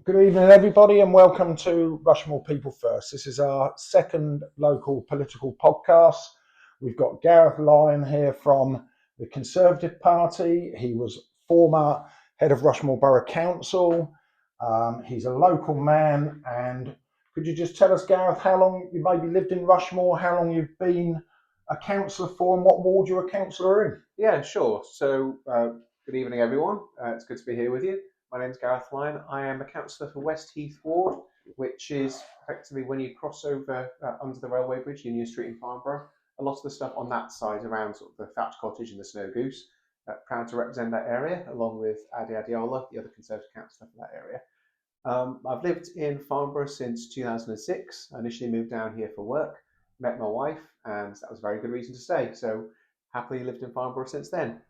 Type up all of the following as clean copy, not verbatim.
Good evening, everybody, and welcome to Rushmoor People First. This is our second local political podcast. We've got Gareth Lyon here from the Conservative Party. He was former head of Rushmoor Borough Council. He's a local man. And could you just tell us, Gareth, how long you maybe lived in Rushmoor, how long you've been a councillor for, and what ward you're a councillor in? Yeah, sure. So, good evening, everyone. It's good to be here with you. My name's Gareth Lyon. I am a councillor for West Heath Ward, which is effectively when you cross over under the railway bridge, Union Street in Farnborough. A lot of the stuff on that side around sort of the Thatched Cottage and the Snow Goose. Proud to represent that area, along with Adi Adiola, the other Conservative councillor for that area. I've lived in Farnborough since 2006. I initially moved down here for work, met my wife, and that was a very good reason to stay. So, happily lived in Farnborough since then.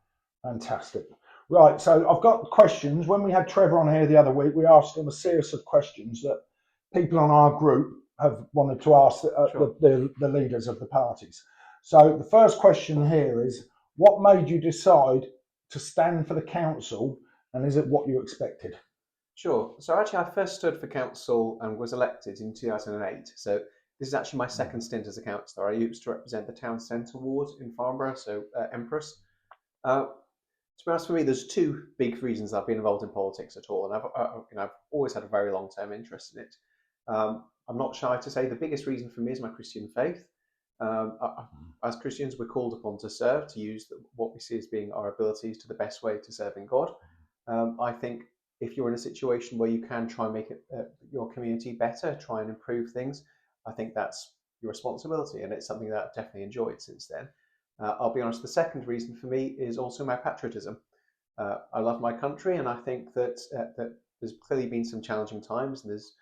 Fantastic. Right, so I've got questions. When we had Trevor on here the other week, we asked him a series of questions that people on our group have wanted to ask Sure. the leaders of the parties. So the first question here is, what made you decide to stand for the council, and is it what you expected? Sure. So actually, I first stood for council and was elected in 2008. So this is actually my second stint as a councillor. I used to represent the town centre ward in Farnborough, so Empress. To be honest, for me, there's two big reasons I've been involved in politics at all, and I've always had a very long-term interest in it. I'm not shy to say the biggest reason for me is my Christian faith. As Christians, we're called upon to serve, to use what we see as being our abilities to the best way to serving God. I think if you're in a situation where you can try and make your community better, try and improve things, I think that's your responsibility, and it's something that I've definitely enjoyed since then. I'll be honest, the second reason for me is also my patriotism. I love my country, and I think that there's clearly been some challenging times, and there's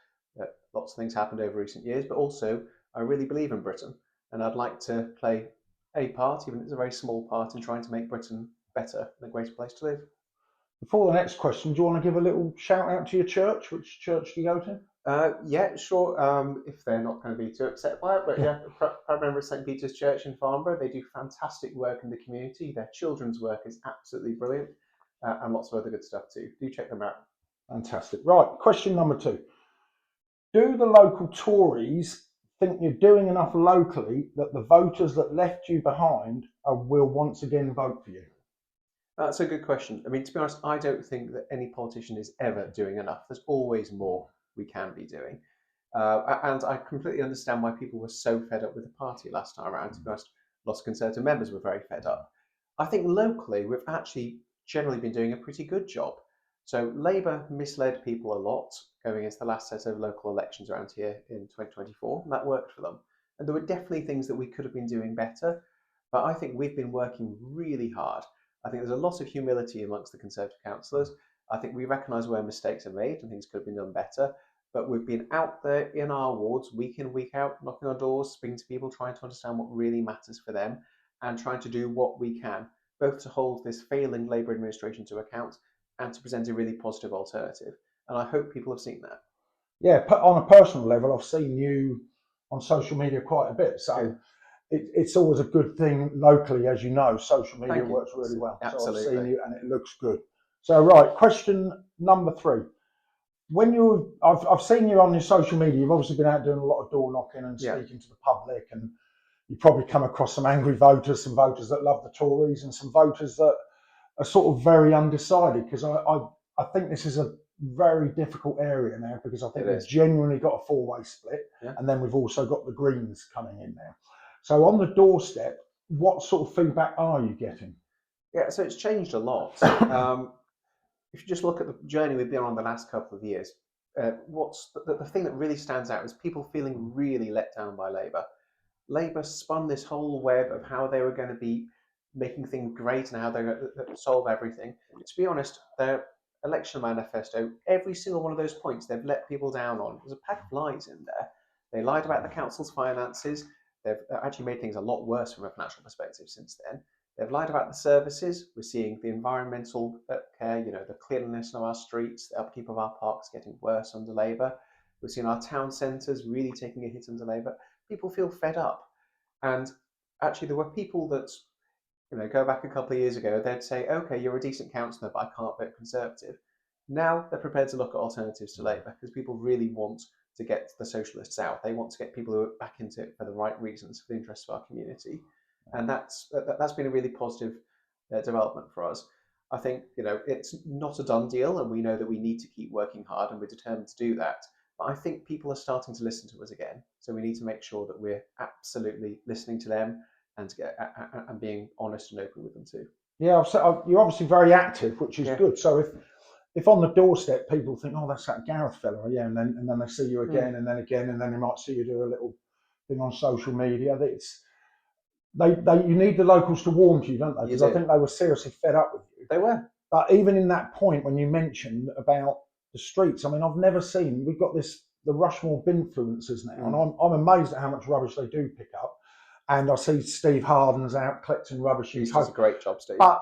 lots of things happened over recent years, but also I really believe in Britain, and I'd like to play a part, even if it's a very small part, in trying to make Britain better and a greater place to live. Before the next question, do you want to give a little shout out to your church? Which church do you go to? Yeah, sure. If they're not going to be too upset by it, but yeah, proud member of St. Peter's Church in Farnborough. They do fantastic work in the community. Their children's work is absolutely brilliant, and lots of other good stuff too. Do check them out. Fantastic. Right, question number two. Do the local Tories think you're doing enough locally that the voters that left you behind will once again vote for you? That's a good question. I mean, to be honest, I don't think that any politician is ever doing enough. There's always more we can be doing. And I completely understand why people were so fed up with the party last time around. To be honest, lots of Conservative members were very fed up. I think locally, we've actually generally been doing a pretty good job. So Labour misled people a lot going into the last set of local elections around here in 2024, and that worked for them. And there were definitely things that we could have been doing better, but I think we've been working really hard. I think there's a lot of humility amongst the Conservative councillors. I think we recognise where mistakes are made and things could have been done better. But we've been out there in our wards week in, week out, knocking on doors, speaking to people, trying to understand what really matters for them, and trying to do what we can, both to hold this failing Labour administration to account and to present a really positive alternative. And I hope people have seen that. Yeah, on a personal level, I've seen you on social media quite a bit. So it's always a good thing locally, as you know. Social media works really well. Absolutely. So I've seen you and it looks good. So, right, question number three. I've seen you on your social media. You've obviously been out doing a lot of door knocking and speaking to the public, and you probably come across some angry voters, some voters that love the Tories, and some voters that are sort of very undecided. Because I think this is a very difficult area now, because I think we've genuinely got a four-way split, and then we've also got the Greens coming in now. So on the doorstep, what sort of feedback are you getting? Yeah, so it's changed a lot. If you just look at the journey we've been on the last couple of years, what's the thing that really stands out is people feeling really let down by Labour. Labour spun this whole web of how they were going to be making things great and how they're going to solve everything. To be honest, their election manifesto, every single one of those points they've let people down on. There's a pack of lies in there. They lied about the council's finances. They've actually made things a lot worse from a financial perspective since then. They've lied about the services. We're seeing the environmental care, the cleanliness of our streets, the upkeep of our parks getting worse under Labour. We're seeing our town centres really taking a hit under Labour. People feel fed up. And actually, there were people that, go back a couple of years ago, they'd say, okay, you're a decent councillor, but I can't vote Conservative. Now they're prepared to look at alternatives to Labour because people really want to get the socialists out. They want to get people who are back into it for the right reasons, for the interests of our community, and that's been a really positive development for us. I think it's not a done deal, and we know that we need to keep working hard, and we're determined to do that. But I think people are starting to listen to us again, so we need to make sure that we're absolutely listening to them and being honest and open with them too. Yeah, you're obviously very active, which is good. So if on the doorstep people think, oh, that's that Gareth fella, yeah, and then they see you again, and then they might see you do a little thing on social media. You need the locals to warm to you, don't they? Because I think they were seriously fed up with you. They were. But even in that point when you mentioned about the streets, I mean, I've never seen. We've got the Rushmoor influencers now, and I'm amazed at how much rubbish they do pick up. And I see Steve Harden's out collecting rubbish. He does a great job, Steve. But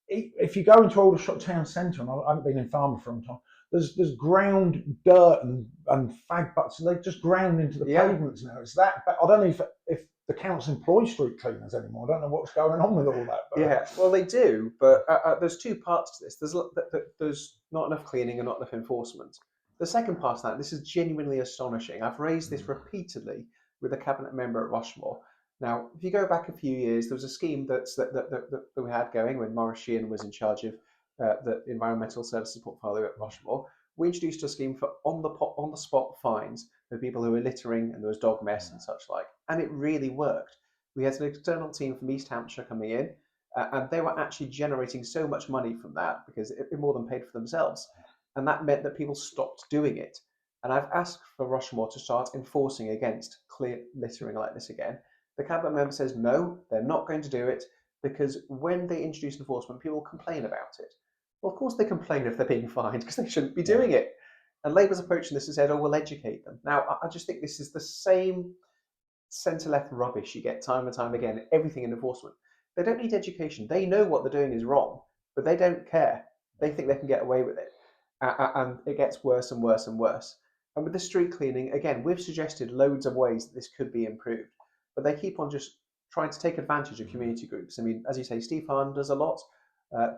if you go into Aldershot town centre, and I haven't been in Farnborough for a long time, there's ground dirt and fag butts, and they've just ground into the pavements now. It's that. But I don't know if the council employs street cleaners anymore. I don't know what's going on with all that. But. Well, they do, but there's two parts to this. There's not enough cleaning and not enough enforcement. The second part of that, this is genuinely astonishing. I've raised this repeatedly with a cabinet member at Rushmoor. Now, if you go back a few years, there was a scheme that we had going when Maurice Sheehan was in charge of the environmental services portfolio at Rushmoor. We introduced a scheme for on the spot fines for people who were littering, and there was dog mess and such like, and it really worked. We had an external team from East Hampshire coming in, and they were actually generating so much money from that because it more than paid for themselves, and that meant that people stopped doing it. And I've asked for Rushmoor to start enforcing against clear littering like this again. The cabinet member says no, they're not going to do it because when they introduce enforcement, people complain about it. Well, of course they complain if they're being fined because they shouldn't be doing it. And Labour's approaching this and said, oh, we'll educate them. Now, I just think this is the same centre-left rubbish you get time and time again, everything in enforcement. They don't need education. They know what they're doing is wrong, but they don't care. They think they can get away with it. And it gets worse and worse and worse. And with the street cleaning, again, we've suggested loads of ways that this could be improved. But they keep on just trying to take advantage of community groups. I mean, as you say, Steve Harden does a lot.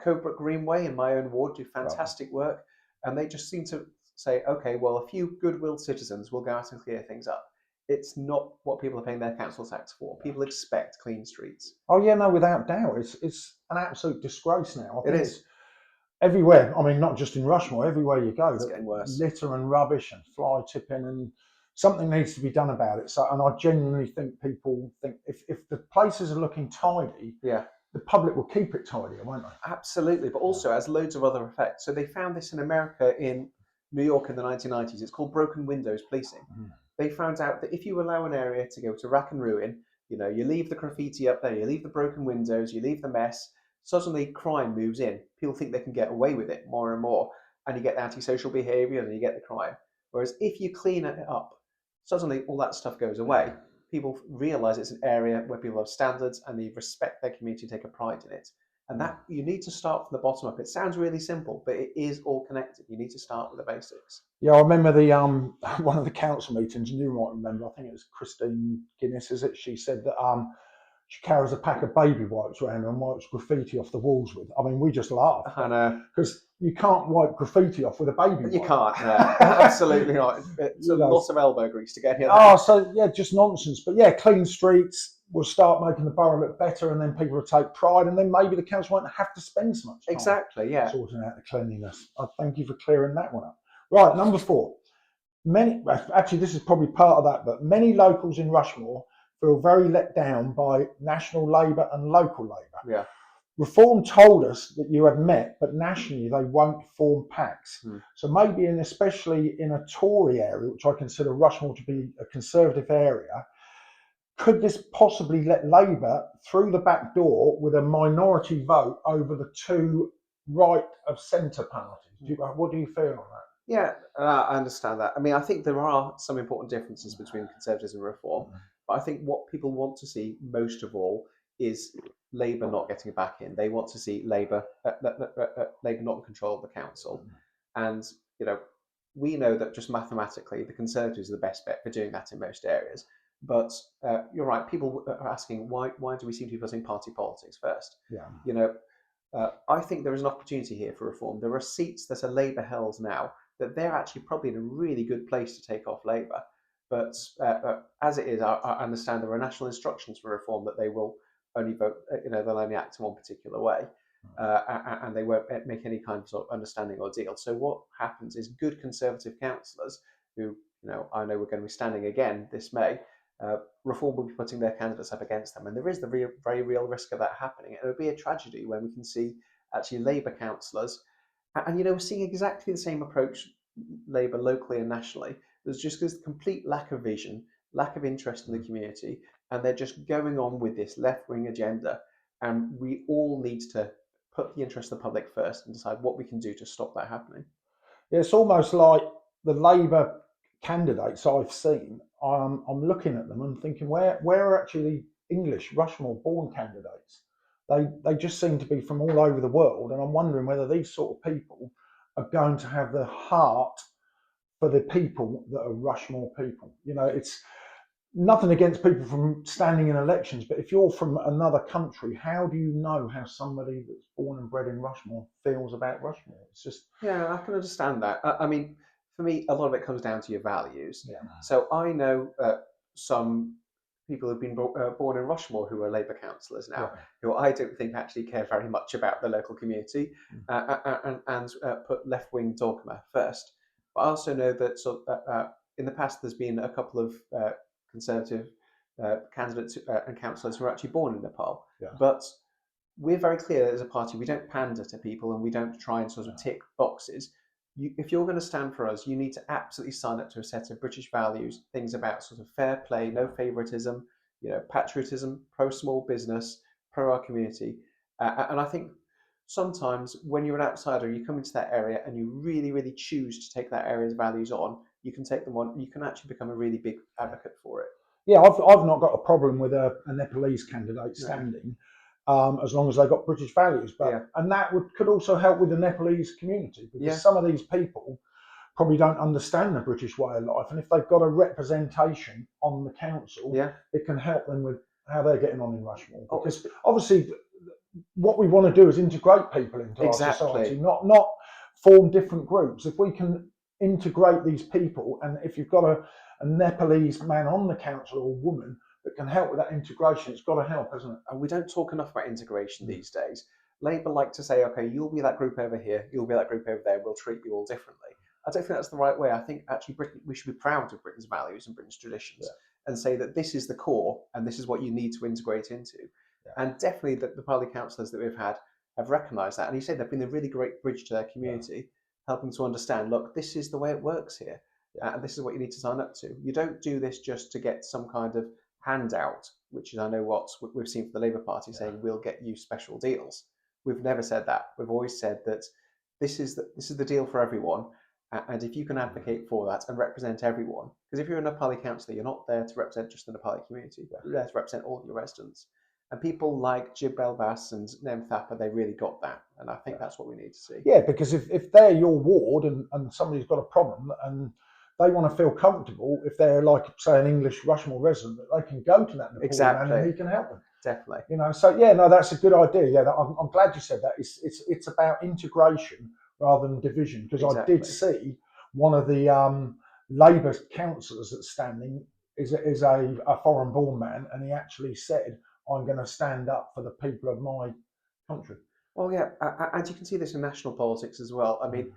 Cobrook Greenway in my own ward do fantastic work. And they just seem to say, okay, well, a few goodwill citizens will go out and clear things up. It's not what people are paying their council tax for. People expect clean streets. Oh, yeah, no, without doubt. It's an absolute disgrace now. It is. Everywhere. I mean, not just in Rushmoor, everywhere you go. It's getting worse. Litter and rubbish and fly tipping, and something needs to be done about it. So, and I genuinely think people think if the places are looking tidy, the public will keep it tidier, won't they? Absolutely, but also has loads of other effects. So they found this in America, in New York in the 1990s. It's called broken windows policing. They found out that if you allow an area to go to rack and ruin, you leave the graffiti up there, you leave the broken windows, you leave the mess, suddenly crime moves in. People think they can get away with it more and more, and you get the antisocial behaviour and you get the crime. Whereas if you clean it up, suddenly all that stuff goes away. People realise it's an area where people have standards and they respect their community, take a pride in it. And that you need to start from the bottom up. It sounds really simple, but it is all connected. You need to start with the basics. Yeah, I remember the one of the council meetings, and you might remember, I think it was Christine Guinness, is it? She said that she carries a pack of baby wipes around and wipes graffiti off the walls with. I mean, we just laughed. I know. Because you can't wipe graffiti off with a baby wipe. You can't, no. Absolutely not. It's a lot of elbow grease to get here. Oh, so yeah, just nonsense. But yeah, clean streets will start making the borough look better, and then people will take pride, and then maybe the council won't have to spend so much time sorting out the cleanliness. I thank you for clearing that one up. Right, number 4. Actually, this is probably part of that, but many locals in Rushmoor feel very let down by National Labour and local Labour. Yeah. Reform told us that you had met, but nationally they won't form pacts. So maybe, especially in a Tory area, which I consider Rushmoor to be a Conservative area, could this possibly let Labour through the back door with a minority vote over the two right of centre parties? What do you feel on that? Yeah, I understand that. I mean, I think there are some important differences between Conservatives and Reform, but I think what people want to see most of all is Labour not getting back in. They want to see Labour not in control of the council. And, we know that just mathematically the Conservatives are the best bet for doing that in most areas. But you're right, people are asking, why do we seem to be putting party politics first? Yeah. I think there is an opportunity here for reform. There are seats that are Labour held now that they're actually probably in a really good place to take off Labour. But as it is, I understand there are national instructions for reform that they will only vote, they'll only act in one particular way, and they won't make any kind of sort of understanding or deal. So what happens is good Conservative councillors who, I know we're going to be standing again this May, Reform will be putting their candidates up against them, and there is the very real risk of that happening. It would be a tragedy when we can see actually Labour councillors, and we're seeing exactly the same approach Labour locally and nationally. There's just this complete lack of vision, lack of interest in the community, and they're just going on with this left-wing agenda. And we all need to put the interest of the public first and decide what we can do to stop that happening. It's almost like the Labour candidates I've seen. I'm looking at them and thinking, where are actually English Rushmoor born candidates? They just seem to be from all over the world, and I'm wondering whether these sort of people are going to have the heart for the people that are Rushmoor people. It's nothing against people from standing in elections, but if you're from another country, how do you know how somebody that's born and bred in Rushmoor feels about Rushmoor? It's just... Yeah, I can understand that. I mean, for me, a lot of it comes down to your values. Yeah. So I know some people who've been born in Rushmoor who are Labour councillors now, who I don't think actually care very much about the local community, and put left-wing dogma first. But I also know that in the past there's been a couple of Conservative candidates and councillors who are actually born in Nepal. Yeah. But we're very clear as a party, we don't pander to people and we don't try and sort of tick boxes. If you're going to stand for us, you need to absolutely sign up to a set of British values, things about sort of fair play, no favouritism, patriotism, pro small business, pro our community. And I think sometimes when you're an outsider, you come into that area and you really, really choose to take that area's values on, you can take them on and you can actually become a really big advocate for it. Yeah, I've not got a problem with a Nepalese candidate standing, as long as they've got British values. But and that could also help with the Nepalese community, because some of these people probably don't understand the British way of life, and if they've got a representation on the council, it can help them with how they're getting on in Rushmoor. Because obviously, what we want to do is integrate people into our society, not form different groups. If we can integrate these people, and if you've got a Nepalese man on the council or woman that can help with that integration, it's got to help, hasn't it? And we don't talk enough about integration these days. Labour like to say, okay, you'll be that group over here, you'll be that group over there, we'll treat you all differently. I don't think that's the right way. I think actually we should be proud of Britain's values and Britain's traditions and say that this is the core and this is what you need to integrate into. And definitely the party councillors that we've had have recognised that. And you say they've been a really great bridge to their community, helping to understand, look, this is the way it works here. And this is what you need to sign up to. You don't do this just to get some kind of handout, which is, I know what we've seen from the Labour Party saying, we'll get you special deals. We've never said that. We've always said that this is the deal for everyone. And if you can advocate for that and represent everyone, because if you're a Nepali councillor, you're not there to represent just the Nepali community, you're there to represent all your residents. And people like Jib Belbas and Nem Thapa, they really got that. And I think that's what we need to see. Yeah, because if they're your ward and somebody's got a problem and they want to feel comfortable, if they're like, say, an English Rushmoor resident, that they can go to that Nepali man and he can help them. Definitely. So that's a good idea. Yeah, I'm glad you said that. It's about integration rather than division, because I did see one of the Labour councillors that's standing is a foreign-born man, and he actually said, I'm going to stand up for the people of my country. Well, yeah, and you can see this in national politics as well. I mean,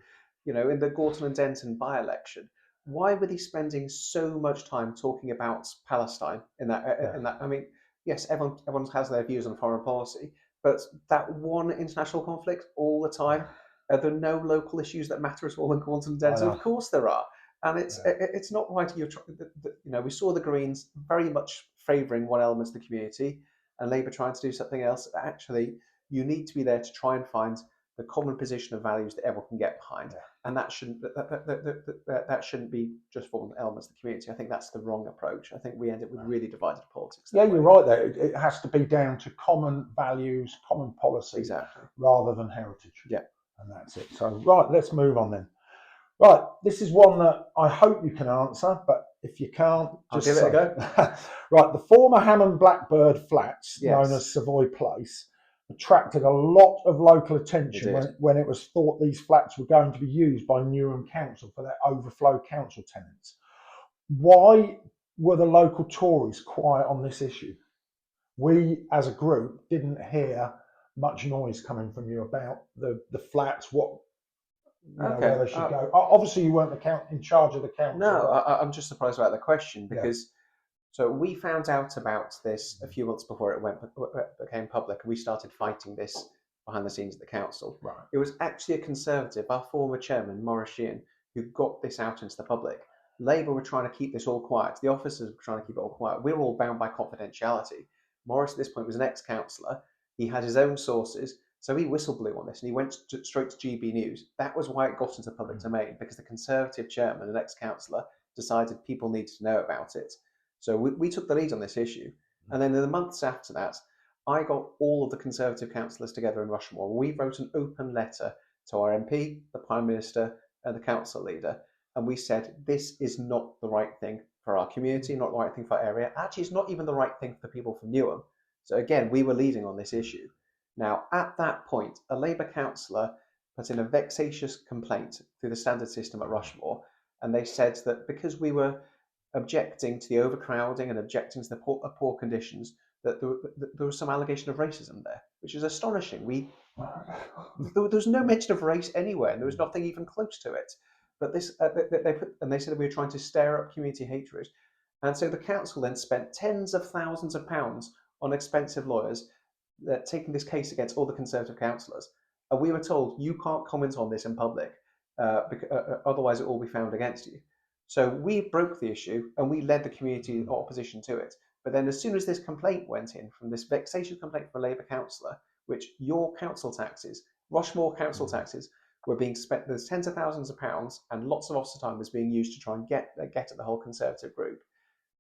in the Gorton and Denton by-election, why were they spending so much time talking about Palestine in that? I mean, yes, everyone has their views on foreign policy, but that one international conflict all the time, are there no local issues that matter at all in Gorton and Denton? Of course there are. And it's not right. We saw the Greens very much favouring one element of the community, and Labour trying to do something else. Actually, you need to be there to try and find the common position of values that everyone can get behind, and that shouldn't be just for elements of the community. I think that's the wrong approach. I think we end up with really divided politics. Yeah, you're right there. It has to be down to common values, common policy, rather than heritage. Yeah, and that's it. So right, let's move on then. Right, this is one that I hope you can answer, but if you can't, just give it a go. Right, the former Hammond Blackbird Flats, known as Savoy Place, attracted a lot of local attention It did. when it was thought these flats were going to be used by Newham Council for their overflow council tenants. Why were the local Tories quiet on this issue? We, as a group, didn't hear much noise coming from you about the flats, where they should go. Obviously, you weren't in charge of the council. No, I'm just surprised about the question because so we found out about this a few months before it became public, and we started fighting this behind the scenes at the council. Right. It was actually a Conservative, our former chairman, Maurice Sheehan, who got this out into the public. Labour were trying to keep this all quiet. The officers were trying to keep it all quiet. We were all bound by confidentiality. Maurice at this point was an ex-councillor. He had his own sources, so he whistle-blew on this and he went straight to GB News. That was why it got into the public domain, because the Conservative chairman, an ex-councillor, decided people needed to know about it. So we took the lead on this issue. And then in the months after that, I got all of the Conservative councillors together in Rushmoor. We wrote an open letter to our MP, the Prime Minister, and the council leader. And we said, this is not the right thing for our community, not the right thing for our area. Actually, it's not even the right thing for the people from Newham. So again, we were leading on this issue. Now, at that point, a Labour councillor put in a vexatious complaint through the standard system at Rushmoor. And they said that because we were objecting to the overcrowding and objecting to the poor conditions, that there was some allegation of racism there, which is astonishing. There was no mention of race anywhere, and there was nothing even close to it. But this, they said we were trying to stir up community hatred, and so the council then spent tens of thousands of pounds on expensive lawyers taking this case against all the Conservative councillors. And we were told you can't comment on this in public, otherwise it will be found against you. So we broke the issue and we led the community in opposition to it. But then as soon as this complaint went in from this vexatious complaint from a Labour councillor, which your council taxes, Rushmoor council taxes, were being spent, there's tens of thousands of pounds and lots of officer time was being used to try and get at the whole Conservative group.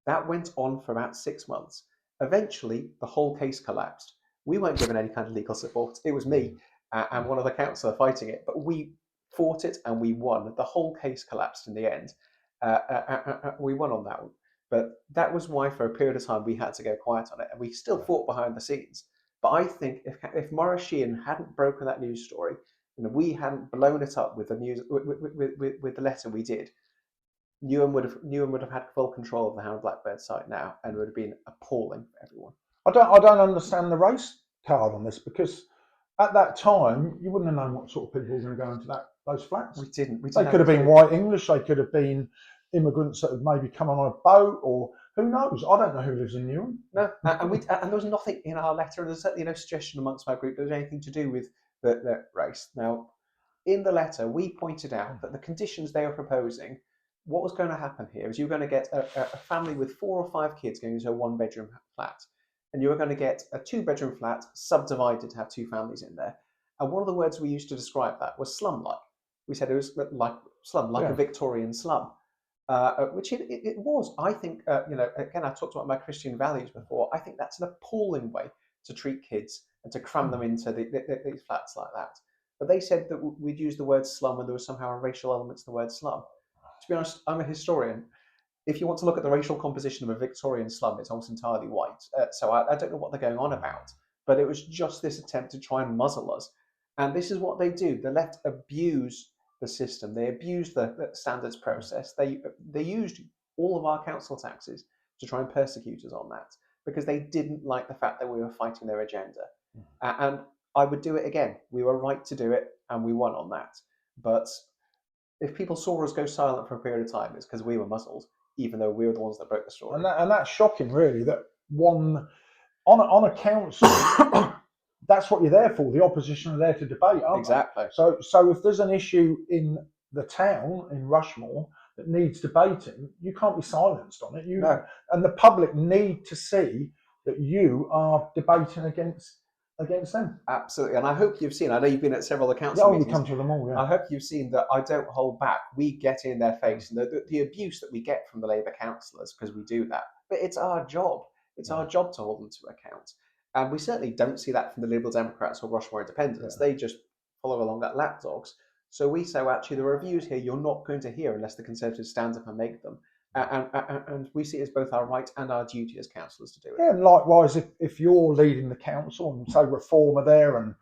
That went on for about 6 months. Eventually, the whole case collapsed. We weren't given any kind of legal support. It was me and one other councillor fighting it, but we fought it and we won. The whole case collapsed in the end. We won on that one. But that was why for a period of time we had to go quiet on it, and we still fought behind the scenes. But I think if Maurice Sheehan hadn't broken that news story and we hadn't blown it up with the news with the letter we did, Newham would have had full control of the Hound Blackbird site now, and it would have been appalling for everyone. I don't understand the race card on this, because at that time you wouldn't have known what sort of people were going to go into those flats. We didn't. They could have been white English. They could have been immigrants that had maybe come on a boat, or who knows? I don't know who lives in Newham. No, and there was nothing in our letter, and there's certainly no suggestion amongst my group that there was anything to do with the race. Now, in the letter, we pointed out that the conditions they were proposing, what was going to happen here is you were going to get a family with 4 or 5 kids going into a 1-bedroom flat, and you were going to get a 2-bedroom flat subdivided to have 2 families in there. And one of the words we used to describe that was slum-like. We said it was like slum, like a Victorian slum. Which it was. I think, again, I talked about my Christian values before. I think that's an appalling way to treat kids and to cram them into these flats like that. But they said that we'd use the word slum and there was somehow a racial element to the word slum. To be honest, I'm a historian. If you want to look at the racial composition of a Victorian slum, it's almost entirely white. So I don't know what they're going on about. But it was just this attempt to try and muzzle us. And this is what they do. The left abuse the system. They abused the standards process. They used all of our council taxes to try and persecute us on that, because they didn't like the fact that we were fighting their agenda. And I would do it again. We were right to do it, and we won on that. But if people saw us go silent for a period of time, it's because we were muzzled, even though we were the ones that broke the story. And that's shocking, really, that one on a council. That's what you're there for. The opposition are there to debate, aren't Exactly. they? So if there's an issue in the town, in Rushmoor, that needs debating, you can't be silenced on it. No. And the public need to see that you are debating against them. Absolutely. And I hope you've seen, I know you've been at several of the council meetings. We come to them all, yeah. I hope you've seen that I don't hold back. We get in their face, and the abuse that we get from the Labour councillors, because we do that. But it's our job. It's our job to hold them to account. And we certainly don't see that from the Liberal Democrats or Rushmoor Independents. They just follow along like lapdogs. So we say, well, actually, the reviews here you're not going to hear unless the Conservatives stand up and make them. And we see it as both our right and our duty as councillors to do it. Yeah, and likewise, if you're leading the council and say Reform are there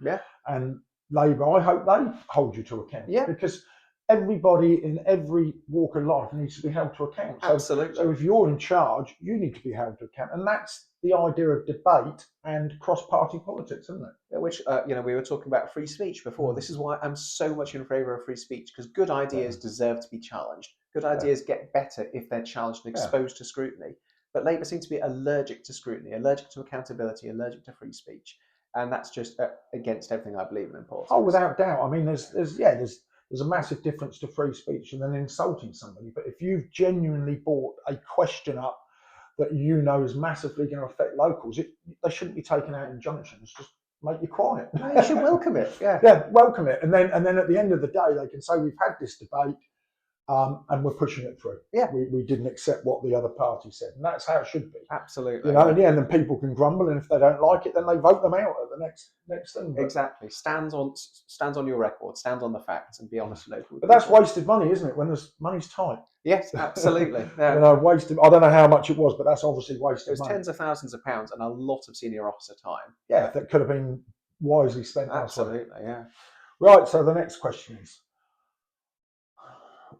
and Labour, I hope they hold you to account. Yeah. Because everybody in every walk of life needs to be held to account. Absolutely. So if you're in charge, you need to be held to account, and that's the idea of debate and cross-party politics, isn't it? Which we were talking about free speech before. This is why I'm so much in favour of free speech, because good ideas deserve to be challenged. Good ideas get better if they're challenged and exposed to scrutiny. But Labour seem to be allergic to scrutiny, allergic to accountability, allergic to free speech, and that's just against everything I believe in politics. Oh, without doubt. I mean, there's a massive difference to free speech and then insulting somebody. But if you've genuinely brought a question up that you know is massively going to affect locals, they shouldn't be taking out injunctions. Just make you quiet. You should welcome it. Yeah, welcome it. And then at the end of the day, they can say we've had this debate and we're pushing it through. Yeah, we didn't accept what the other party said, and that's how it should be. Absolutely. And then people can grumble, and if they don't like it, then they vote them out at the next thing. But exactly. Stand on your record, stand on the facts, and be honest and open. But that's wasted money, isn't it? When money's tight. Yes, absolutely. Wasted. I don't know how much it was, but that's obviously wasted. It was tens of thousands of pounds and a lot of senior officer time. Yeah, that could have been wisely spent. Absolutely, yeah. Right. So the next question is,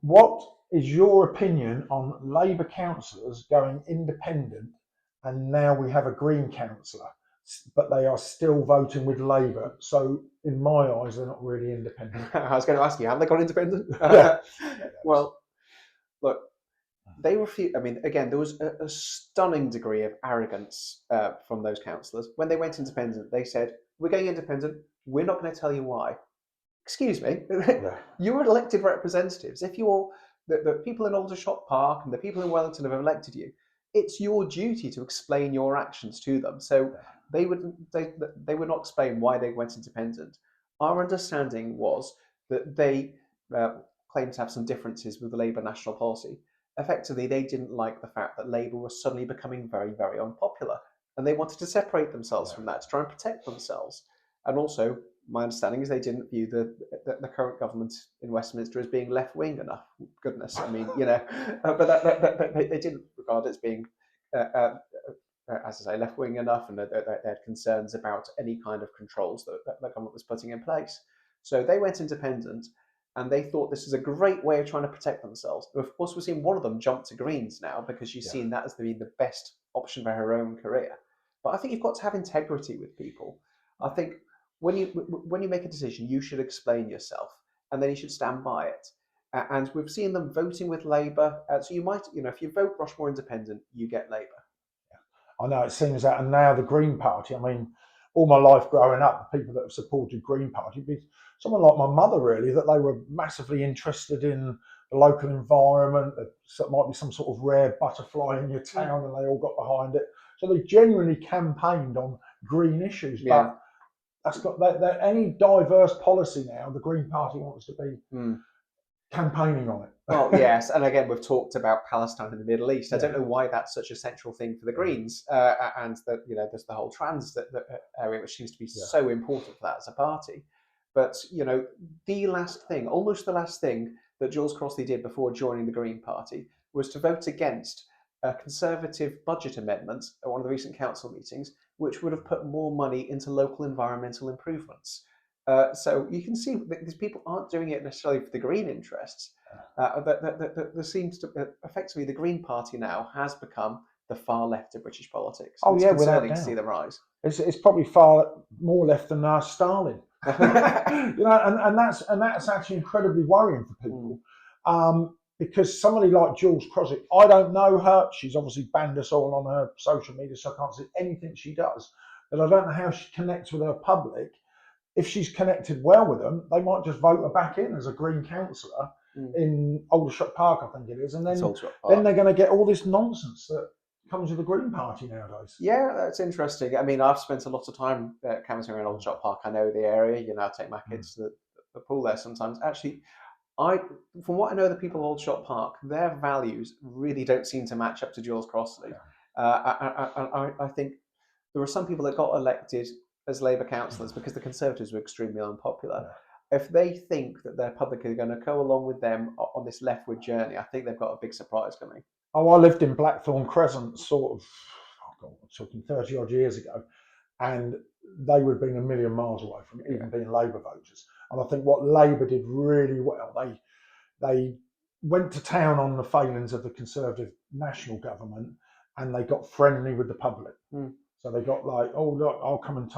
what is your opinion on Labour councillors going independent, and now we have a Green councillor, but they are still voting with Labour? So in my eyes, they're not really independent. I was going to ask you, have they gone independent? Well, look, they refuse. I mean, again, there was a stunning degree of arrogance from those councillors. When they went independent, they said, we're going independent, we're not going to tell you why. Excuse me, you're elected representatives. If you're the people in Aldershot Park and the people in Wellington have elected you, it's your duty to explain your actions to them. So they would not explain why they went independent. Our understanding was that they claimed to have some differences with the Labour national policy. Effectively, they didn't like the fact that Labour was suddenly becoming very, very unpopular, and they wanted to separate themselves from that to try and protect themselves. And also, my understanding is they didn't view the current government in Westminster as being left-wing enough. Goodness, I mean, but they didn't regard it as being, as I say, left-wing enough, and they had concerns about any kind of controls that the government was putting in place. So they went independent, and they thought this is a great way of trying to protect themselves. Of course, we're seeing one of them jump to Greens now because she's seen that as the best option for her own career. But I think you've got to have integrity with people. I think when you make a decision, you should explain yourself, and then you should stand by it. And we've seen them voting with Labour. So you might, if you vote Rushmoor Independent, you get Labour. I know it seems that, and now the Green Party. I mean, all my life growing up, the people that have supported Green Party, be someone like my mother, really, that they were massively interested in the local environment. That might be some sort of rare butterfly in your town, and they all got behind it. So they genuinely campaigned on green issues. Yeah. But that's got that any diverse policy now, the Green Party wants to be campaigning on it. Well, yes, and again, we've talked about Palestine and the Middle East. I don't know why that's such a central thing for the Greens, and that there's the whole trans area, which seems to be so important for that as a party. But almost the last thing that Jules Crossley did before joining the Green Party was to vote against a Conservative budget amendment at one of the recent council meetings, which would have put more money into local environmental improvements. So you can see that these people aren't doing it necessarily for the Green interests. There seems to effectively the Green Party now has become the far left of British politics. Oh, it's yeah, concerning without to see doubt. the rise. It's probably far more left than Stalin. And that's actually incredibly worrying for people. Because somebody like Jules Crossley, I don't know her. She's obviously banned us all on her social media, so I can't see anything she does. But I don't know how she connects with her public. If she's connected well with them, they might just vote her back in as a Green councillor in Aldershot Park, I think it is. And then they're going to get all this nonsense that comes with the Green Party nowadays. Yeah, that's interesting. I mean, I've spent a lot of time canvassing in Aldershot Park. I know the area. I take my kids to the pool there sometimes. Actually, from what I know, the people of Aldershot Park, their values really don't seem to match up to Jules Crossley. I think there are some people that got elected as Labour councillors because the Conservatives were extremely unpopular. If they think that their public are going to go along with them on this leftward journey, I think they've got a big surprise coming. Oh, I lived in Blackthorn Crescent, sort of, oh God, I'm talking 30 odd years ago, and they would have been a million miles away from even being Labour voters. And I think what Labour did really well, they went to town on the failings of the Conservative national government, and they got friendly with the public. So they got like, oh look, I'll come and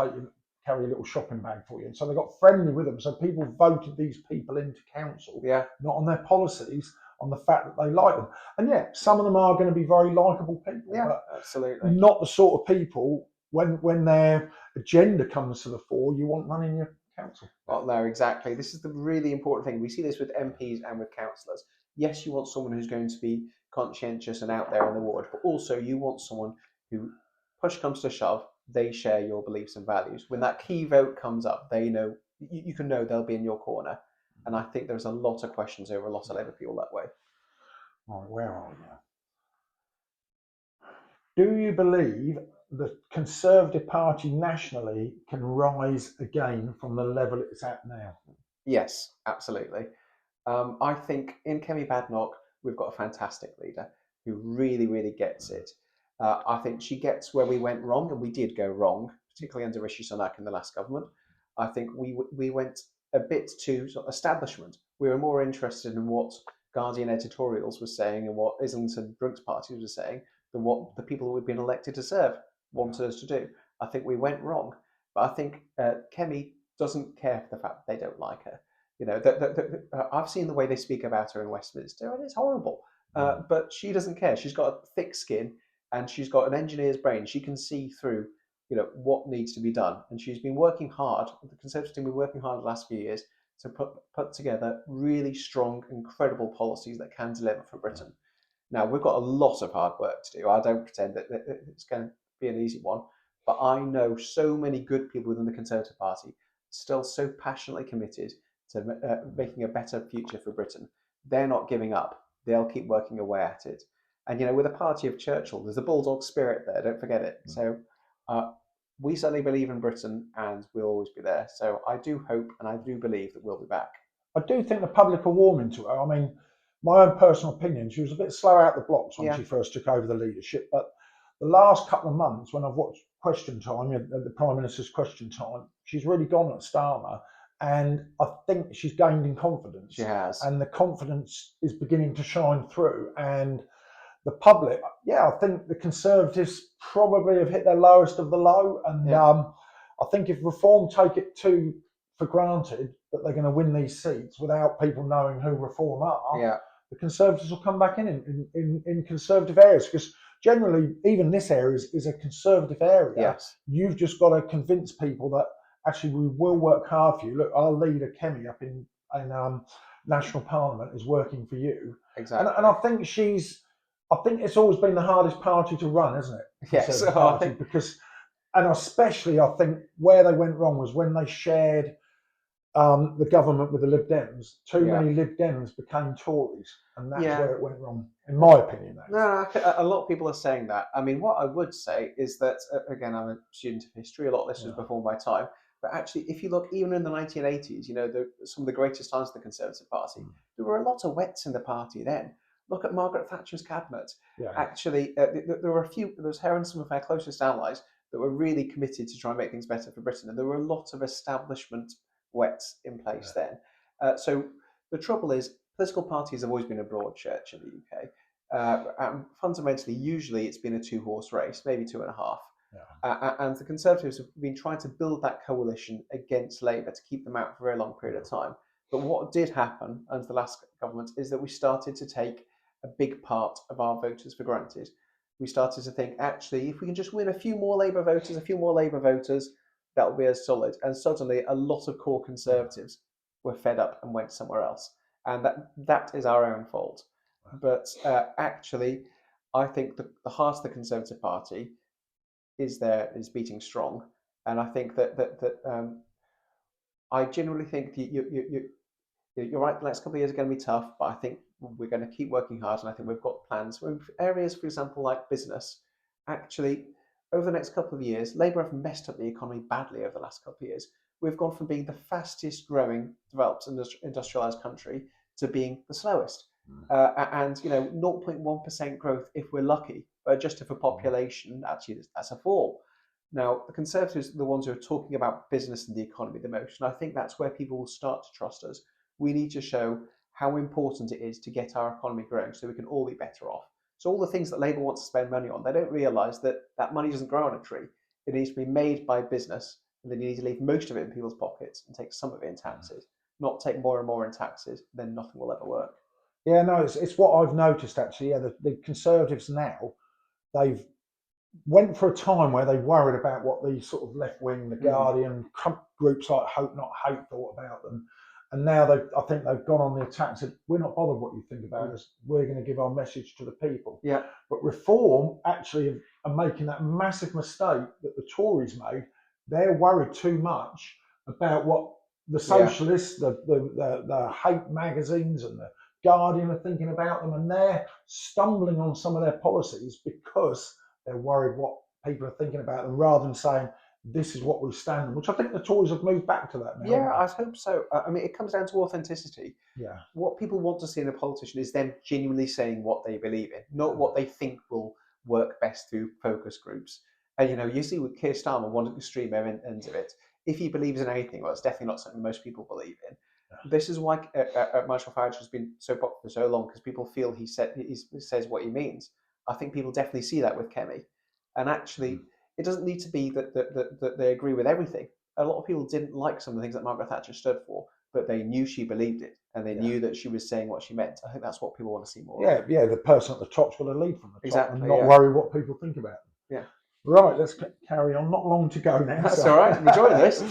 carry a little shopping bag for you. And so they got friendly with them. So people voted these people into council, not on their policies, on the fact that they like them. And yeah, some of them are going to be very likeable people, but absolutely not the sort of people when their agenda comes to the fore, you want running your council. Well, no, exactly. This is the really important thing. We see this with MPs and with councillors. Yes, you want someone who's going to be conscientious and out there in the ward, but also you want someone who, push comes to shove, they share your beliefs and values. When that key vote comes up, they know, you can know they'll be in your corner. And I think there's a lot of questions over a lot of Labour people that way. Right, where are we now? Do you believe the Conservative Party nationally can rise again from the level it's at now? Yes, absolutely. I think in Kemi Badenoch, we've got a fantastic leader who really, really gets it. I think she gets where we went wrong, and we did go wrong, particularly under Rishi Sunak in the last government. I think we went a bit too sort of establishment. We were more interested in what Guardian editorials were saying and what Islington Brooks parties were saying than what the people who had been elected to serve wanted us to do. I think we went wrong. But I think Kemi doesn't care for the fact that they don't like her. You know, I've seen the way they speak about her in Westminster, and it's horrible. But she doesn't care. She's got a thick skin, and she's got an engineer's brain. She can see through, what needs to be done. And she's been working hard. The Conservative team have been working hard the last few years to put together really strong, incredible policies that can deliver for Britain. Now, we've got a lot of hard work to do. I don't pretend that it's going to be an easy one, but I know so many good people within the Conservative Party still so passionately committed to making a better future for Britain. They're not giving up. They'll keep working away at it. And, with a party of Churchill, there's a bulldog spirit there, don't forget it. So we certainly believe in Britain, and we'll always be there. So I do hope and I do believe that we'll be back. I do think the public are warming to her. I mean, my own personal opinion, she was a bit slow out the blocks when she first took over the leadership, but the last couple of months when I've watched Question Time, the Prime Minister's Question Time, she's really gone at Starmer, and I think she's gained in confidence. She has. And the confidence is beginning to shine through. And the public, I think the Conservatives probably have hit their lowest of the low. And I think if Reform take it for granted that they're going to win these seats without people knowing who Reform are, the Conservatives will come back in Conservative areas, because generally even this area is a Conservative area. Yes. You've just got to convince people that actually we will work hard for you. Look, our leader Kemi up in National Parliament is working for you. Exactly. And I think it's always been the hardest party to run, isn't it? Yes. Party, and especially I think where they went wrong was when they shared the government with the Lib Dems. Too many Lib Dems became Tories, and that's where it went wrong, in my opinion. No, a lot of people are saying that. I mean, what I would say is that, again, I'm a student of history. A lot of this was before my time. But actually, if you look even in the 1980s, some of the greatest times of the Conservative Party, there were a lot of wets in the party then. Look at Margaret Thatcher's cabinet. Actually, there were there was her and some of her closest allies that were really committed to try and make things better for Britain. And there were a lot of establishment wets in place then. So the trouble is, political parties have always been a broad church in the UK. And fundamentally, usually it's been a two-horse race, maybe 2.5. And the Conservatives have been trying to build that coalition against Labour to keep them out for a very long period of time. But what did happen under the last government is that we started to take a big part of our voters for granted. We started to think, actually, if we can just win a few more Labour voters, that'll be as solid. And suddenly a lot of core Conservatives were fed up and went somewhere else. And that is our own fault. But actually, I think the heart of the Conservative Party is beating strong. And I think that I generally think you're right, the next couple of years are going to be tough, but I think we're going to keep working hard, and I think we've got plans. Areas, for example, like business, actually, over the next couple of years, Labour have messed up the economy badly over the last couple of years. We've gone from being the fastest growing developed industrialised country to being the slowest. and 0.1% growth if we're lucky, adjusted for population, actually that's a fall. Now, the Conservatives are the ones who are talking about business and the economy the most, and I think that's where people will start to trust us. We need to show how important it is to get our economy growing so we can all be better off. So all the things that Labour wants to spend money on, they don't realise that that money doesn't grow on a tree. It needs to be made by business, and then you need to leave most of it in people's pockets and take some of it in taxes, not take more and more in taxes, then nothing will ever work. Yeah, no, it's what I've noticed actually. Yeah, the Conservatives now, they've went for a time where they worried about what the sort of left wing, the Guardian, groups like Hope Not Hate thought about them. And now I think they've gone on the attack and said, we're not bothered what you think about us. We're going to give our message to the people. Yeah. But Reform actually are making that massive mistake that the Tories made. They're worried too much about what the socialists, the hate magazines and the Guardian are thinking about them. And they're stumbling on some of their policies because they're worried what people are thinking about them rather than saying, this is what we stand on, which I think the Tories have moved back to that now. Yeah, I hope so. I mean, it comes down to authenticity. Yeah. What people want to see in a politician is them genuinely saying what they believe in, not what they think will work best through focus groups. And, you see with Keir Starmer, one extreme ends of it. If he believes in anything, well, it's definitely not something most people believe in. Yeah. This is why Marshall Farage has been so popular for so long, because people feel he says what he means. I think people definitely see that with Kemi. And actually, it doesn't need to be that they agree with everything. A lot of people didn't like some of the things that Margaret Thatcher stood for, but they knew she believed it, and they knew that she was saying what she meant. I think that's what people want to see more of. Yeah, the person at the top's got to lead from the top and not yeah. worry what people think about them. Yeah. Right, let's carry on. Not long to go now. That's all right. I'm enjoying this.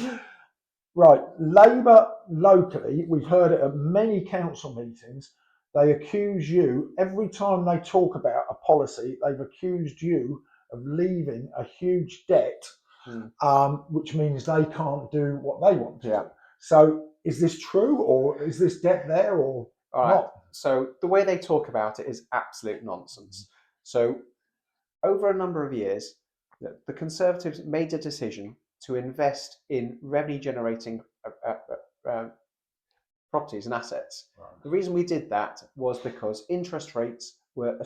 Right, Labour locally, we've heard it at many council meetings, they accuse you, every time they talk about a policy, they've accused you of leaving a huge debt, which means they can't do what they want to do. So is this true, or is this debt there, or not? So the way they talk about it is absolute nonsense. So over a number of years, the Conservatives made a decision to invest in revenue generating properties and assets. Right. The reason we did that was because interest rates were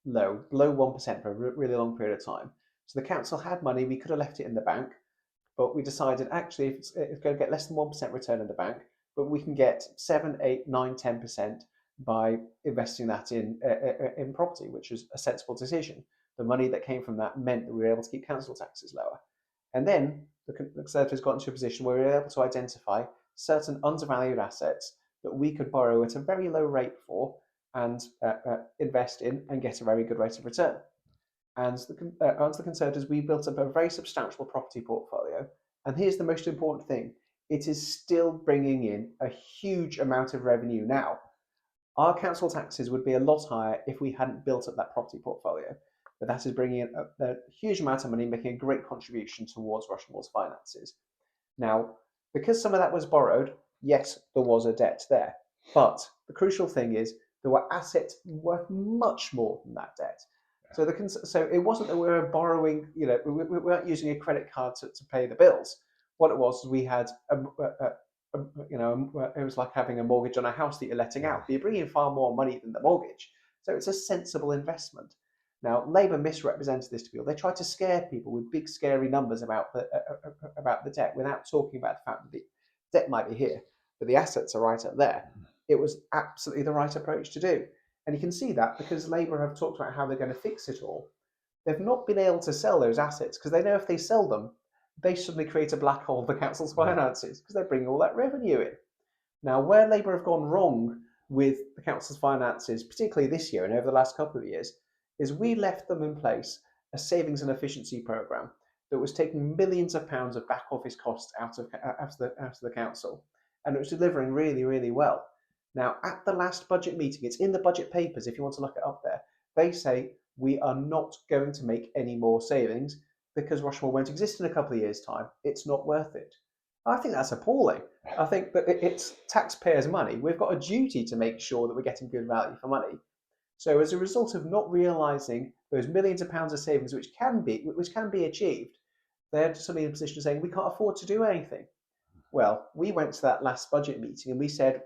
low, below 1% for a really long period of time. So the council had money, we could have left it in the bank, but we decided actually if it's going to get less than 1% return in the bank, but we can get 7, 8, 9, 10% by investing that in property, which was a sensible decision. The money that came from that meant that we were able to keep council taxes lower. And then the Conservatives got into a position where we were able to identify certain undervalued assets that we could borrow at a very low rate for and invest in and get a very good rate of return. And under the Conservatives, we built up a very substantial property portfolio. And here's the most important thing. It is still bringing in a huge amount of revenue now. Our council taxes would be a lot higher if we hadn't built up that property portfolio. But that is bringing in a huge amount of money, making a great contribution towards Rushmoor's finances. Now, because some of that was borrowed, yes, there was a debt there. But the crucial thing is there were assets worth much more than that debt. So it wasn't that we were borrowing, we weren't using a credit card to pay the bills. What it was we had, it was like having a mortgage on a house that you're letting out. But you're bringing in far more money than the mortgage. So it's a sensible investment. Now, Labour misrepresented this to people. They tried to scare people with big, scary numbers about the debt without talking about the fact that the debt might be here, but the assets are right up there. It was absolutely the right approach to do. And you can see that because Labour have talked about how they're going to fix it all. They've not been able to sell those assets because they know if they sell them, they suddenly create a black hole in the council's finances because they're bringing all that revenue in. Now, where Labour have gone wrong with the council's finances, particularly this year and over the last couple of years, is we left them in place a savings and efficiency programme that was taking millions of pounds of back office costs out of the council, and it was delivering really, really well. Now, at the last budget meeting, it's in the budget papers if you want to look it up there, they say we are not going to make any more savings because Rushmoor won't exist in a couple of years' time. It's not worth it. I think that's appalling. I think that it's taxpayers' money. We've got a duty to make sure that we're getting good value for money. So as a result of not realising those millions of pounds of savings which can be achieved, they're suddenly in a position of saying we can't afford to do anything. Well, we went to that last budget meeting and we said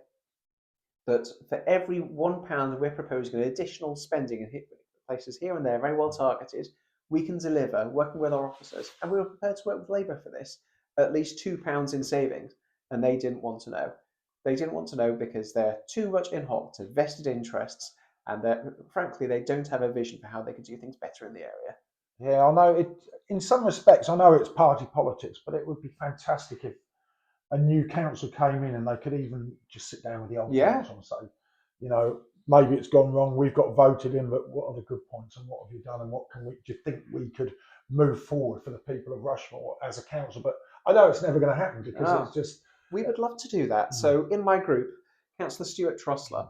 that for every £1 we're proposing an additional spending in places here and there, very well targeted, we can deliver, working with our officers, and we were prepared to work with Labour for this, at least £2 in savings, and they didn't want to know. They didn't want to know because they're too much in hock to vested interests, and frankly, they don't have a vision for how they could do things better in the area. Yeah, I know it. In some respects, I know it's party politics, but it would be fantastic if a new council came in and they could even just sit down with the old council and say, you know, maybe it's gone wrong. We've got voted in, but what are the good points and what have you done and what do you think we could move forward for the people of Rushmoor as a council? But I know it's never going to happen because it's just. We would love to do that. So in my group, Councillor Stuart Trostler,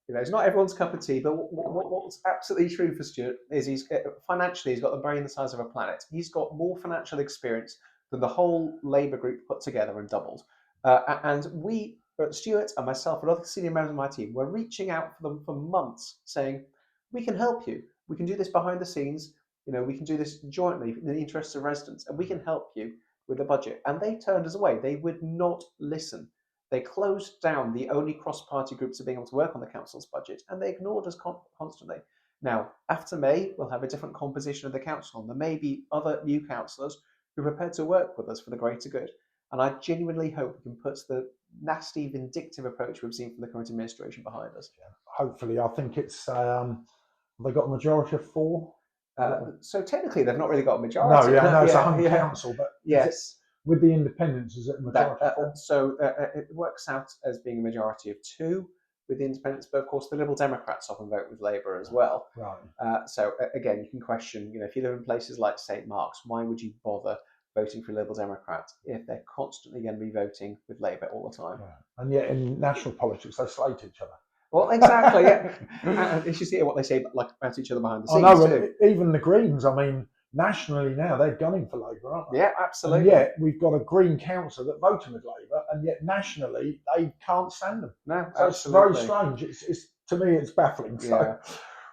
it's not everyone's cup of tea, but what's absolutely true for Stuart is he's financially, he's got the brain the size of a planet. He's got more financial experience than the whole Labour group put together and doubled. And we, Stuart and myself and other senior members of my team, were reaching out for them for months saying, we can help you. We can do this behind the scenes. We can do this jointly in the interests of residents, and we can help you with the budget. And they turned us away. They would not listen. They closed down the only cross-party groups of being able to work on the council's budget, and they ignored us constantly. Now, after May, we'll have a different composition of the council, and there may be other new councillors who are prepared to work with us for the greater good. And I genuinely hope we can put the nasty, vindictive approach we've seen from the current administration behind us. Yeah, hopefully, I think it's they got a majority of 4. So technically, they've not really got a majority. No, it's a home council, but yes. With the independents, is it a majority of 4? So it works out as being a majority of 2 with the independents, but of course the Liberal Democrats often vote with Labour as well. Right. So again, you can question, if you live in places like St Mark's, why would you bother voting for a Liberal Democrat if they're constantly going to be voting with Labour all the time? Yeah. And yet in national politics, they slate each other. Well, exactly, yeah. And you should hear what they say about each other behind the scenes. I know, too. Even the Greens, nationally now, they're gunning for Labour, aren't they? Yeah, absolutely. And yet we've got a Green council that voted with Labour, and yet nationally they can't stand them. No, so absolutely. It's very strange. It's to me, it's baffling. Yeah. So,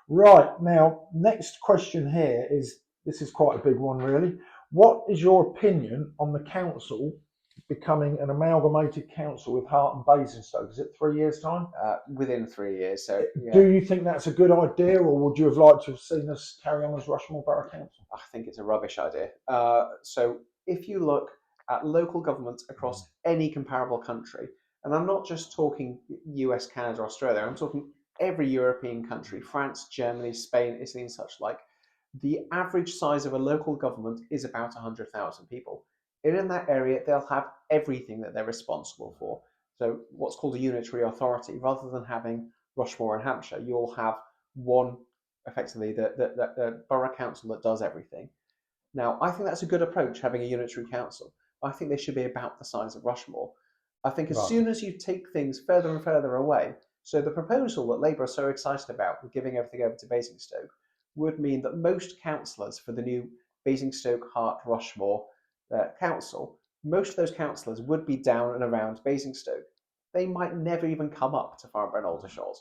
right, now, next question here this is quite a big one, really. What is your opinion on the council becoming an amalgamated council with Hart and Basingstoke? Is it 3 years' time? Within 3 years. So, yeah. Do you think that's a good idea, or would you have liked to have seen us carry on as Rushmoor Borough Council? I think it's a rubbish idea. So if you look at local governments across any comparable country, and I'm not just talking US, Canada, Australia, I'm talking every European country, France, Germany, Spain, Italy, and such like, the average size of a local government is about 100,000 people. And in that area, they'll have everything that they're responsible for. So what's called a unitary authority, rather than having Rushmoor and Hampshire, you'll have one, effectively, the borough council that does everything. Now, I think that's a good approach, having a unitary council. I think they should be about the size of Rushmoor. I think as soon as you take things further and further away, so the proposal that Labour are so excited about with giving everything over to Basingstoke would mean that most councillors for the new Basingstoke, Hart, Rushmoor council, most of those councillors would be down and around Basingstoke. They might never even come up to Farnborough and Aldershot.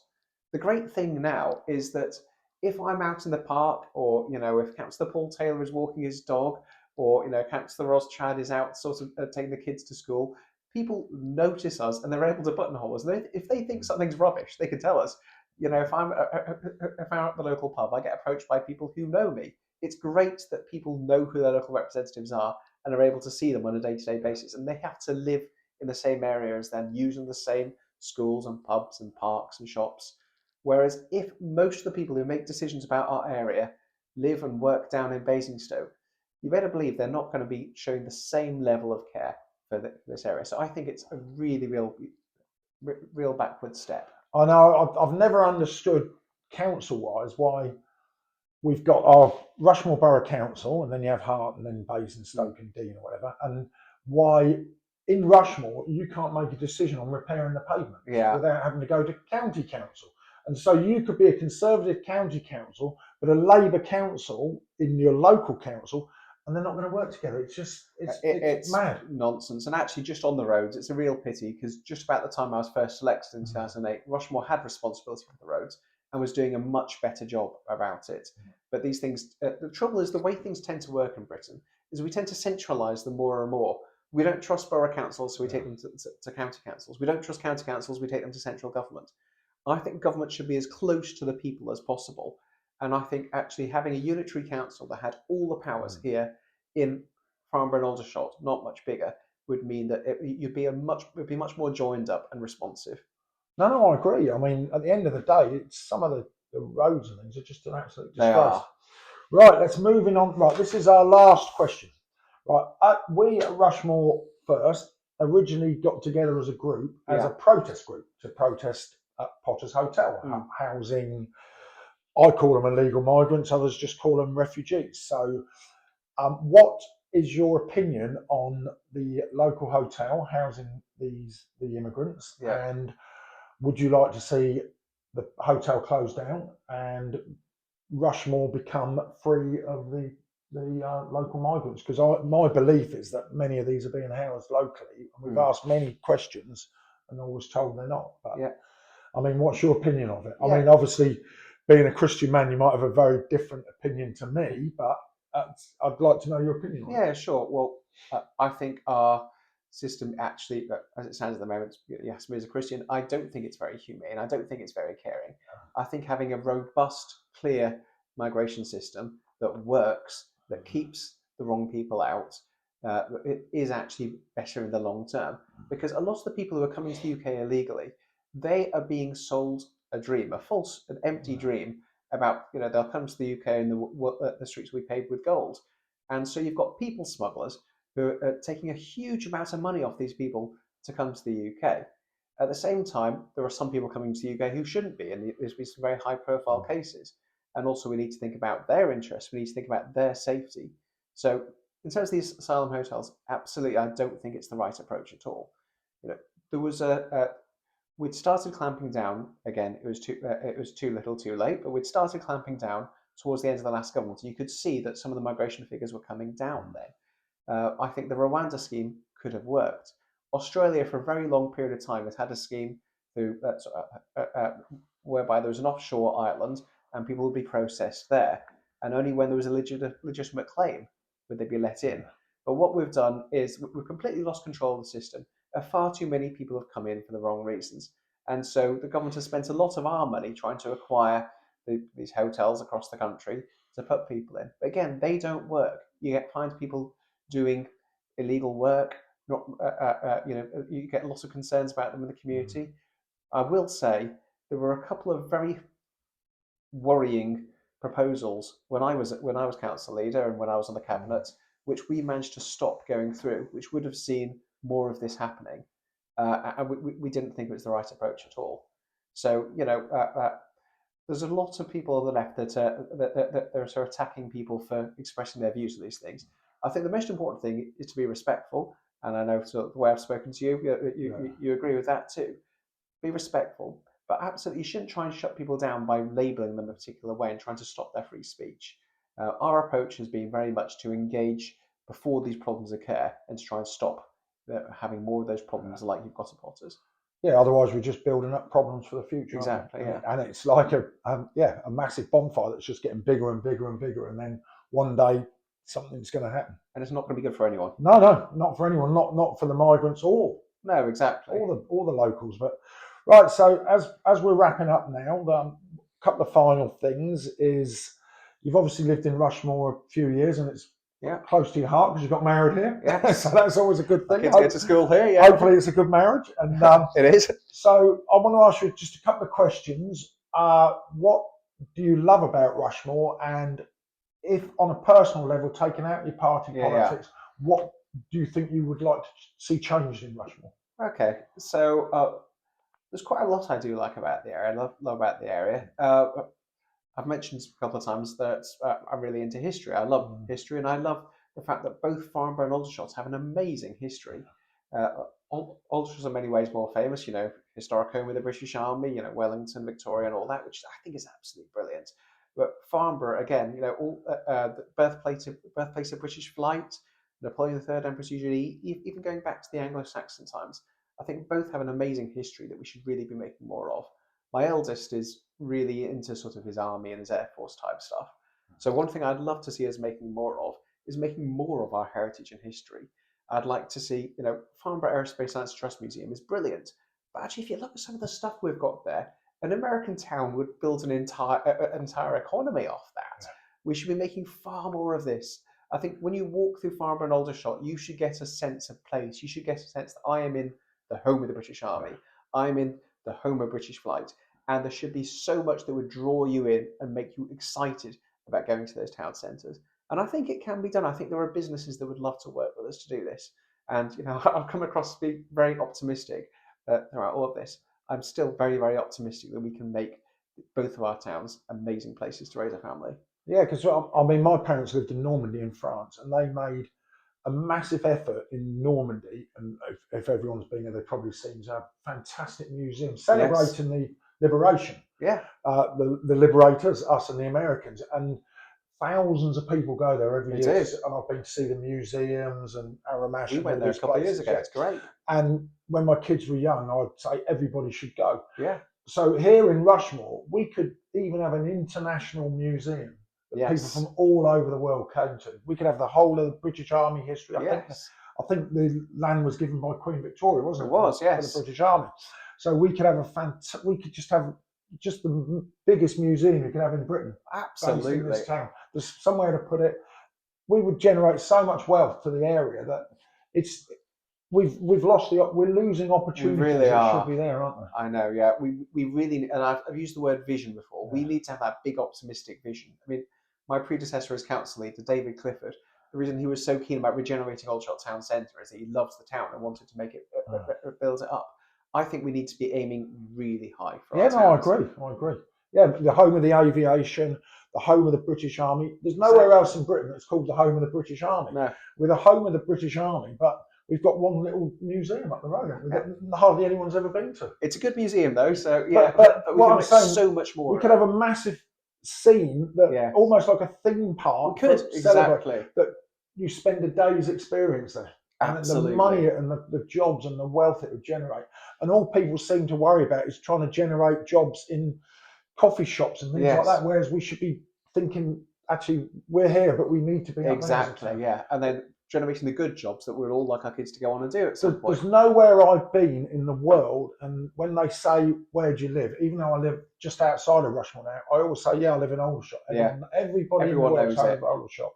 The great thing now is that if I'm out in the park, or if Councillor Paul Taylor is walking his dog, or Councillor Roschad is out sort of taking the kids to school, people notice us and they're able to buttonhole us. If they think something's rubbish, they can tell us. If I'm at the local pub, I get approached by people who know me. It's great that people know who their local representatives are and are able to see them on a day-to-day basis, and they have to live in the same area as them, using the same schools and pubs and parks and shops. Whereas if most of the people who make decisions about our area live and work down in Basingstoke, you better believe they're not going to be showing the same level of care for this area. So I think it's a really real backward step. I know, I've never understood council-wise why we've got our Rushmoor Borough Council, and then you have Hart, and then Basingstoke and Dean or whatever, and why in Rushmoor you can't make a decision on repairing the pavement without having to go to county council. And so you could be a Conservative county council, but a Labour council in your local council, and they're not going to work together. It's just, it's mad. Nonsense. And actually, just on the roads, it's a real pity, because just about the time I was first elected in 2008, Rushmoor had responsibility for the roads and was doing a much better job about it. But these things, the trouble is, the way things tend to work in Britain is we tend to centralise them more and more. We don't trust borough councils, so we take them to county councils. We don't trust county councils, we take them to central government. I think government should be as close to the people as possible. And I think actually having a unitary council that had all the powers here in Farnborough and Aldershot, not much bigger, would mean that you'd be much more joined up and responsive. No, I agree. I mean, at the end of the day, it's some of the roads and things are just an absolute disgrace. They are. Right, let's moving on. Right, this is our last question. Right, we at Rushmoor First originally got together as a group, as a protest group, to protest at Potter's Hotel, housing. I call them illegal migrants, others just call them refugees. So what is your opinion on the local hotel housing the immigrants? And would you like to see the hotel closed down and Rushmoor become free of the local migrants? Because my belief is that many of these are being housed locally, and we've asked many questions and always told they're not. But I mean, what's your opinion of it? I mean, obviously, being a Christian man, you might have a very different opinion to me, but I'd like to know your opinion on it. Yeah, sure. Well, I think our system actually, as it stands at the moment, yes, me as a Christian, I don't think it's very humane. I don't think it's very caring. I think having a robust, clear migration system that works, that keeps the wrong people out, it is actually better in the long term. Because a lot of the people who are coming to the UK illegally, they are being sold a dream, an empty dream about, they'll come to the UK and the streets will be paved with gold. And so you've got people smugglers who are taking a huge amount of money off these people to come to the UK. At the same time, there are some people coming to the UK who shouldn't be, and there's been some very high-profile cases. And also we need to think about their interests, we need to think about their safety. So in terms of these asylum hotels, absolutely, I don't think it's the right approach at all. There was we'd started clamping down again. It was too little, too late. But we'd started clamping down towards the end of the last government, and you could see that some of the migration figures were coming down then. I think the Rwanda scheme could have worked. Australia, for a very long period of time, has had a scheme whereby there was an offshore island and people would be processed there, and only when there was a legitimate claim would they be let in. But what we've done is we've completely lost control of the system. Far too many people have come in for the wrong reasons. And so the government has spent a lot of our money trying to acquire these hotels across the country to put people in. But again, they don't work. You find people doing illegal work. You get lots of concerns about them in the community. I will say there were a couple of very worrying proposals when I was council leader and when I was on the cabinet, which we managed to stop going through, which would have seen more of this happening, and we didn't think it was the right approach at all. So there's a lot of people on the left that are sort of attacking people for expressing their views on these things. I think the most important thing is to be respectful, and I know sort of the way I've spoken to you, you agree with that too. Be respectful, but absolutely you shouldn't try and shut people down by labelling them a particular way and trying to stop their free speech. Our approach has been very much to engage before these problems occur and to try and stop having more of those problems like you've got at Potters. Yeah, otherwise we're just building up problems for the future. Exactly, yeah. And it's like a massive bonfire that's just getting bigger and bigger and bigger, and then one day something's going to happen. And it's not going to be good for anyone. No, not for anyone. Not for the migrants or exactly all the locals. But right, so as we're wrapping up now, a couple of final things is you've obviously lived in Rushmoor a few years, and it's close to your heart because you got married here. Yeah, so that's always a good thing. Kids get to school here. Yeah, hopefully it's a good marriage. And it is. So I want to ask you just a couple of questions. What do you love about Rushmoor, and if on a personal level, taking out your party politics, what do you think you would like to see changed in Rushmoor? Okay, so there's quite a lot I do like about the area. I love about the area. I've mentioned a couple of times that I'm really into history. I love history, and I love the fact that both Farnborough and Aldershot have an amazing history. Aldershot's in many ways more famous, historic home of the British Army, Wellington, Victoria, and all that, which I think is absolutely brilliant. But Farnborough, again, the birthplace of British flight, Napoleon III, Empress Eugenie, even going back to the Anglo-Saxon times, I think both have an amazing history that we should really be making more of. My eldest is really into sort of his army and his air force type stuff. So one thing I'd love to see us making more of is making more of our heritage and history. I'd like to see, Farnborough Aerospace Science Trust Museum is brilliant. But actually, if you look at some of the stuff we've got there, an American town would build an entire economy off that. Yeah. We should be making far more of this. I think when you walk through Farnborough and Aldershot, you should get a sense of place. You should get a sense that I am in the home of the British Army. I'm in the home of British flight. And there should be so much that would draw you in and make you excited about going to those town centres. And I think it can be done. I think there are businesses that would love to work with us to do this. And I've come across to be very optimistic throughout all of this. I'm still very, very optimistic that we can make both of our towns amazing places to raise a family. Yeah, because I mean, my parents lived in Normandy in France, and they made a massive effort in Normandy. And if everyone's been there, they've probably seen a fantastic museum celebrating the liberation. Yeah, the liberators, us and the Americans, and thousands of people go there every year. And I've been to see the museums and Aramash. We went there a couple of years ago. It's great. And when my kids were young, I'd say everybody should go. Yeah. So here in Rushmoor, we could even have an international museum that people from all over the world came to. We could have the whole of the British Army history. I think the land was given by Queen Victoria, wasn't it? It was, yes. For the British Army. So we could have we could just have the biggest museum you could have in Britain. Absolutely. In this town. There's somewhere to put it. We would generate so much wealth to the area that we've lost we're losing opportunities. We really are. Should be there, aren't we? I know, yeah. We really, and I've used the word vision before. Yeah. We need to have that big optimistic vision. I mean, my predecessor as council leader, David Clifford, the reason he was so keen about regenerating Aldershot Town Centre is that he loves the town and wanted to make it build it up. I think we need to be aiming really high for our towns. I agree. Yeah, the home of the aviation, the home of the British Army. There's nowhere else in Britain that's called the home of the British Army. No. We're the home of the British Army, but we've got one little museum up the road that hardly anyone's ever been to. It's a good museum though, so yeah. But we can make so much more. We could have a massive scene that almost like a theme park. We could, exactly. That you spend a day's experience there. Absolutely. And the money and the jobs and the wealth it would generate. And all people seem to worry about is trying to generate jobs in coffee shops and things like that, whereas we should be thinking, actually, we're here, but we need to be exactly, yeah. And then generating the good jobs that we'd all like our kids to go on and do at some point. There's nowhere I've been in the world, and when they say, where do you live? Even though I live just outside of Rushmoor now, I always say, I live in Aldershot. Everybody knows Aldershot.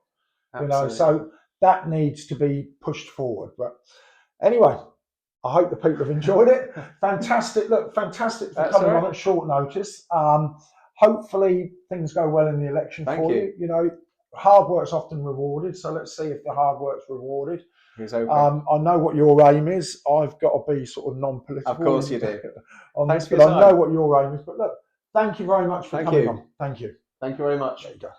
So that needs to be pushed forward. But anyway, I hope the people have enjoyed it. Fantastic for coming on at short notice. Hopefully things go well in the election for you. Hard work's often rewarded, so let's see if the hard work's rewarded. I know what your aim is. I've got to be sort of non-political. Of course you do. Thanks for your time. I know what your aim is. But look, thank you very much for coming on. Thank you. Thank you very much. There you go.